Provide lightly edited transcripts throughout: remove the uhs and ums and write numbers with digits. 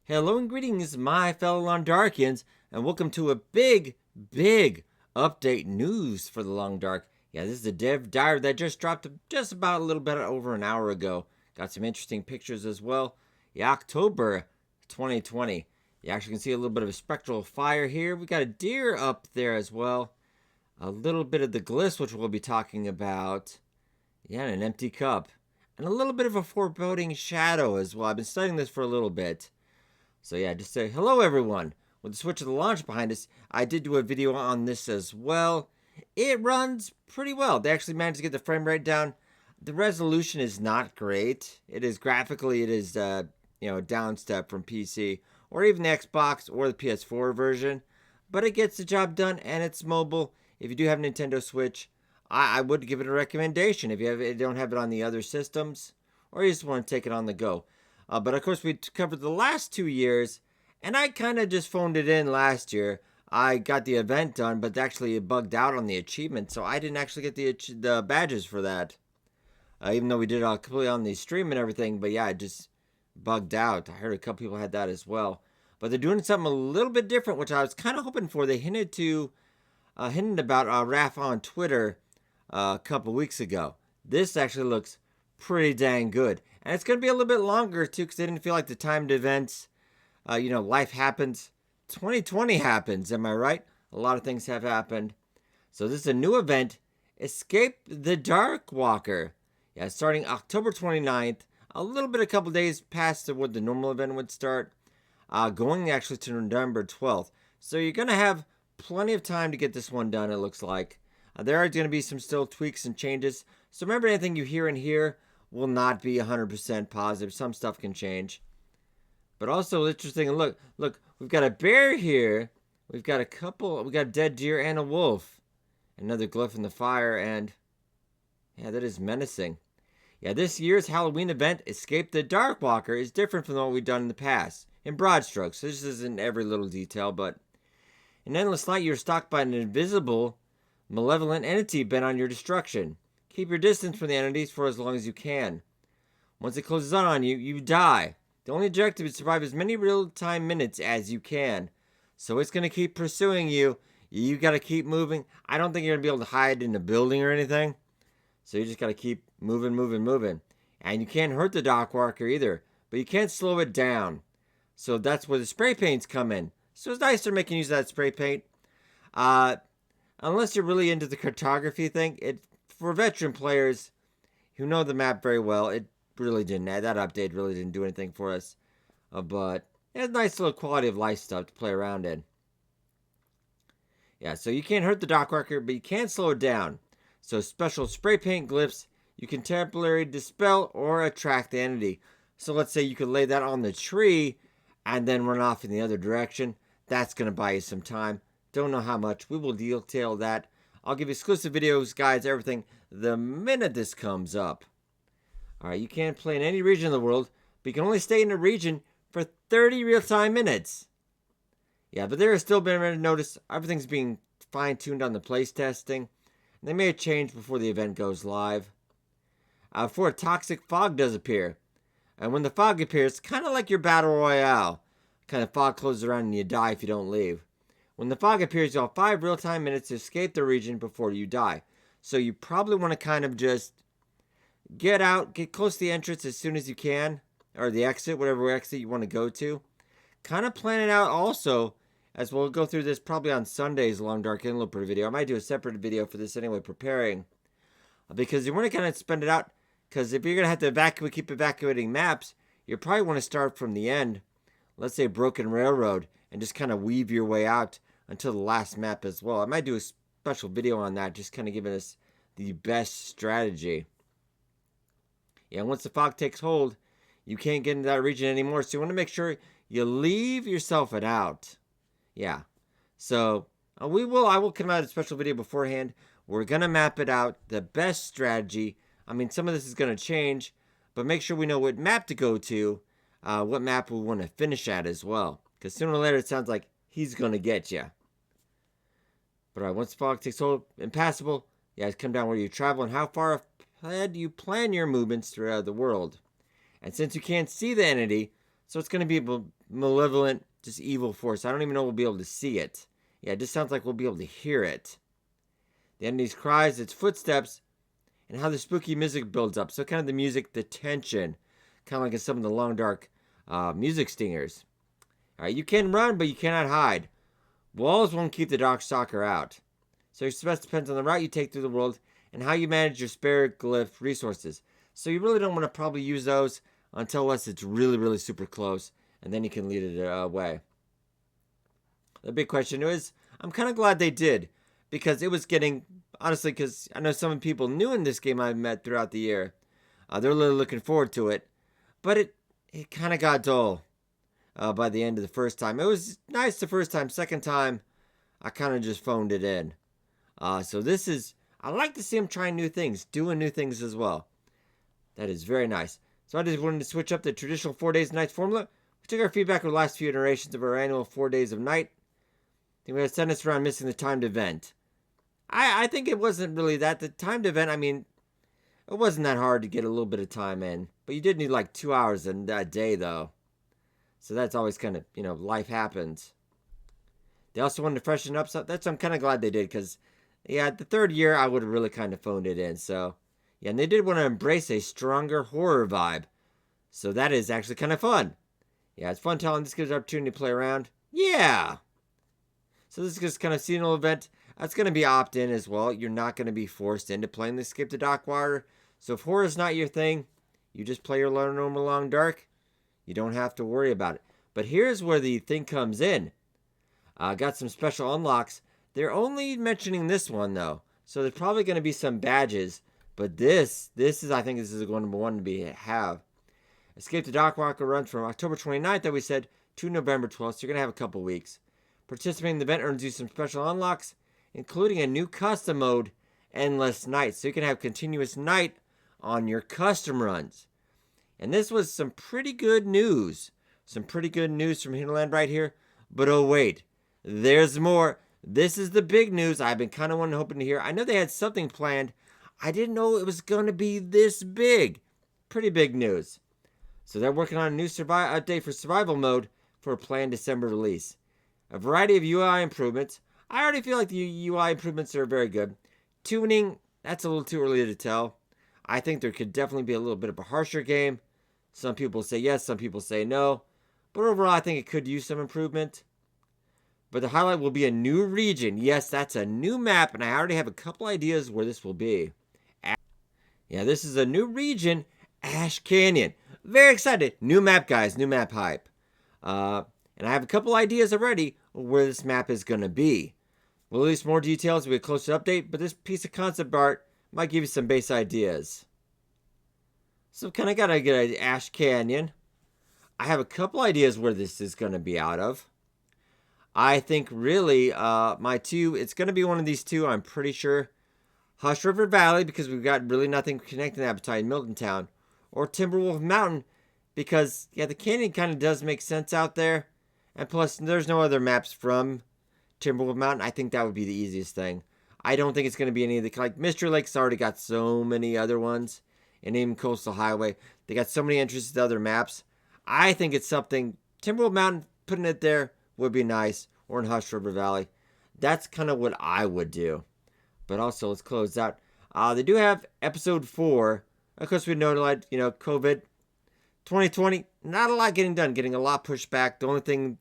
Hello and greetings, my fellow Longdarkians, and welcome to a big update news for the Long Dark. Yeah, this is the dev diary that just dropped just about a little bit over an hour ago. Got some interesting pictures as well. Yeah, October 2020. You actually can see a little bit of a spectral fire here. We got a deer up there as well. A little bit of the glyphs, which we'll be talking about. Yeah, and an empty cup. And a little bit of a foreboding shadow as well. I've been studying this for a little bit. So yeah, just say hello everyone. With the switch of the launch behind us, I did do a video on this as well. It runs pretty well. They actually managed to get the frame rate down. The resolution is not great. It is graphically, it is down step from PC or even the Xbox or the PS4 version, but it gets the job done and it's mobile. If you do have a Nintendo Switch, I would give it a recommendation if you don't have it on the other systems or you just want to take it on the go. But of course, we covered the last 2 years, and I kind of just phoned it in last year. I got the event done, but actually it bugged out on the achievement, so I didn't actually get the badges for that. Even though we did it all completely on the stream and everything, but yeah, it just bugged out. I heard a couple people had that as well. But they're doing something a little bit different, which I was kind of hoping for. They hinted about Raph on Twitter a couple weeks ago. This actually looks pretty dang good. And it's going to be a little bit longer, too, because they didn't feel like the timed events. Life happens. 2020 happens, am I right? A lot of things have happened. So this is a new event, Escape the Darkwalker. Yeah, starting October 29th. A couple days past what the normal event would start. Going actually to November 12th. So you're going to have plenty of time to get this one done, it looks like. There are going to be some still tweaks and changes. So remember, anything you hear in here will not be 100% positive. Some stuff can change. But also interesting, look, we've got a bear here. We got a dead deer and a wolf. Another glyph in the fire, and yeah, that is menacing. Yeah, this year's Halloween event, Escape the Darkwalker, is different from what we've done in the past. In broad strokes, this isn't every little detail, but in Endless Night, you're stalked by an invisible, malevolent entity bent on your destruction. Keep your distance from the entities for as long as you can. Once it closes in on you, you die. The only objective is to survive as many real-time minutes as you can. So it's going to keep pursuing you. You got to keep moving. I don't think you're going to be able to hide in a building or anything. So you just got to keep moving. And you can't hurt the Darkwalker either. But you can't slow it down. So that's where the spray paints come in. So it's nice they're making use of that spray paint. Unless you're really into the cartography thing, for veteran players who know the map very well, it really didn't. That update really didn't do anything for us. But it's nice little quality of life stuff to play around in. Yeah, so you can't hurt the Darkwalker, but you can slow it down. So special spray paint glyphs, you can temporarily dispel or attract the entity. So let's say you could lay that on the tree and then run off in the other direction. That's going to buy you some time. Don't know how much. We will detail that. I'll give you exclusive videos, guides, everything the minute this comes up. Alright, you can't play in any region of the world, but you can only stay in a region for 30 real-time minutes. Yeah, but there has still been a notice everything's being fine-tuned on the place testing. And they may have changed before the event goes live. Before a toxic fog does appear. And when the fog appears, kind of like your battle royale. Kind of fog closes around and you die if you don't leave. When the fog appears, you'll have 5 real-time minutes to escape the region before you die. So you probably want to kind of just get close to the entrance as soon as you can. Or the exit, whatever exit you want to go to. Kind of plan it out also, as we'll go through this probably on Sunday's Long Dark Interloper video. I might do a separate video for this anyway, preparing. Because you want to kind of spend it out. Because if you're going to have to keep evacuating maps, you probably want to start from the end. Let's say Broken Railroad. And just kind of weave your way out until the last map as well. I might do a special video on that, just kind of giving us the best strategy. Yeah, once the fog takes hold, you can't get into that region anymore. So you want to make sure you leave yourself an out. Yeah. So I will come out with a special video beforehand. We're going to map it out, the best strategy. I mean, some of this is going to change, but make sure we know what map to go to, what map we want to finish at as well. Because sooner or later, it sounds like he's going to get you. But alright, once the fog takes hold, impassable, you guys come down where you travel and how far ahead you plan your movements throughout the world. And since you can't see the entity, So it's going to be a malevolent, just evil force. I don't even know we'll be able to see it. Yeah, it just sounds like we'll be able to hear it. The enemy's cries, its footsteps, and how the spooky music builds up. So kind of the music, the tension, kind of like in some of the Long Dark music stingers. All right, you can run, but you cannot hide. Walls won't keep the Darkstalker out. So your success depends on the route you take through the world and how you manage your spare glyph resources. So you really don't want to probably use those unless it's really, really super close, and then you can lead it away. The big question is, I'm kind of glad they did, because it was getting, honestly, because I know some people new in this game I've met throughout the year, they're really looking forward to it, but it kind of got dull by the end of the first time. It was nice the first time. Second time, I kind of just phoned it in. So this is, I like to see them trying new things, doing new things as well. That is very nice. So I just wanted to switch up the traditional 4 days of night formula. We took our feedback of the last few iterations of our annual 4 days of night. I think we had sent us around missing the timed event. I think it wasn't really that. The timed event, I mean, it wasn't that hard to get a little bit of time in. But you did need like 2 hours in that day, though. So that's always kind of, life happens. They also wanted to freshen up. So that's I'm kind of glad they did, because, yeah, the third year I would have really kind of phoned it in. So, yeah, and they did want to embrace a stronger horror vibe. So that is actually kind of fun. Yeah, it's fun telling. This gives an opportunity to play around. Yeah. So this is just kind of seasonal event. That's going to be opt-in as well. You're not going to be forced into playing the Escape the Darkwalker. So if horror is not your thing, you just play your normal Long Dark. You don't have to worry about it. But here's where the thing comes in. Got some special unlocks. They're only mentioning this one, though. So there's probably going to be some badges. But this is, I think this is going to one to have. Escape the Darkwalker runs from October 29th, that we said, to November 12th. So you're going to have a couple weeks. Participating in the event earns you some special unlocks, including a new custom mode, Endless Night. So you can have continuous night on your custom runs. And this was some pretty good news. Some pretty good news from Hinterland right here. But oh wait, there's more. This is the big news I've been kind of hoping to hear. I know they had something planned. I didn't know it was going to be this big. Pretty big news. So they're working on a new update for survival mode for a planned December release. A variety of UI improvements. I already feel like the UI improvements are very good. Tuning, that's a little too early to tell. I think there could definitely be a little bit of a harsher game. Some people say yes, some people say no. But overall, I think it could use some improvement. But the highlight will be a new region. Yes, that's a new map, and I already have a couple ideas where this will be. Yeah, this is a new region, Ash Canyon. Very excited. New map, guys. New map hype. And I have a couple ideas already where this map is going to be. We'll release more details with a closer update, but this piece of concept art might give you some base ideas. So kind of got to get an Ash Canyon. I have a couple ideas where this is going to be out of. I think really it's going to be one of these two, I'm pretty sure. Hush River Valley, because we've got really nothing connecting that between Milton Town. Or Timberwolf Mountain, because, yeah, the canyon kind of does make sense out there. And plus, there's no other maps from Timberwolf Mountain. I think that would be the easiest thing. I don't think it's going to be any of the, like, Mystery Lake's already got so many other ones. And even Coastal Highway. They got so many entries to other maps. I think it's something, Timberwolf Mountain, putting it there would be nice. Or in Hush River Valley. That's kind of what I would do. But also, let's close out. They do have episode 4. Of course, we know, like, COVID. 2020, not a lot getting done. Getting a lot pushed back. The only thing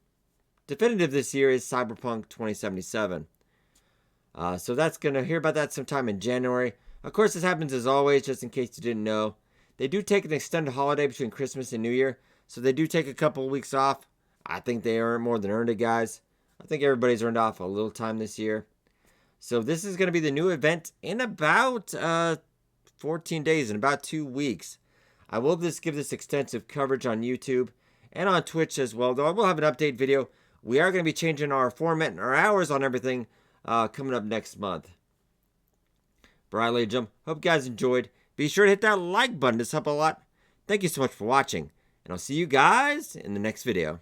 definitive this year is Cyberpunk 2077. So that's going to hear about that sometime in January. Of course, this happens as always, just in case you didn't know. They do take an extended holiday between Christmas and New Year. So they do take a couple of weeks off. I think they earn more than earned it, guys. I think everybody's earned off a little time this year. So this is going to be the new event in about 14 days, in about 2 weeks. I will give this extensive coverage on YouTube and on Twitch as well, though I will have an update video. We are going to be changing our format and our hours on everything coming up next month. Briley Jump, hope you guys enjoyed. Be sure to hit that like button. This helps a lot. Thank you so much for watching, and I'll see you guys in the next video.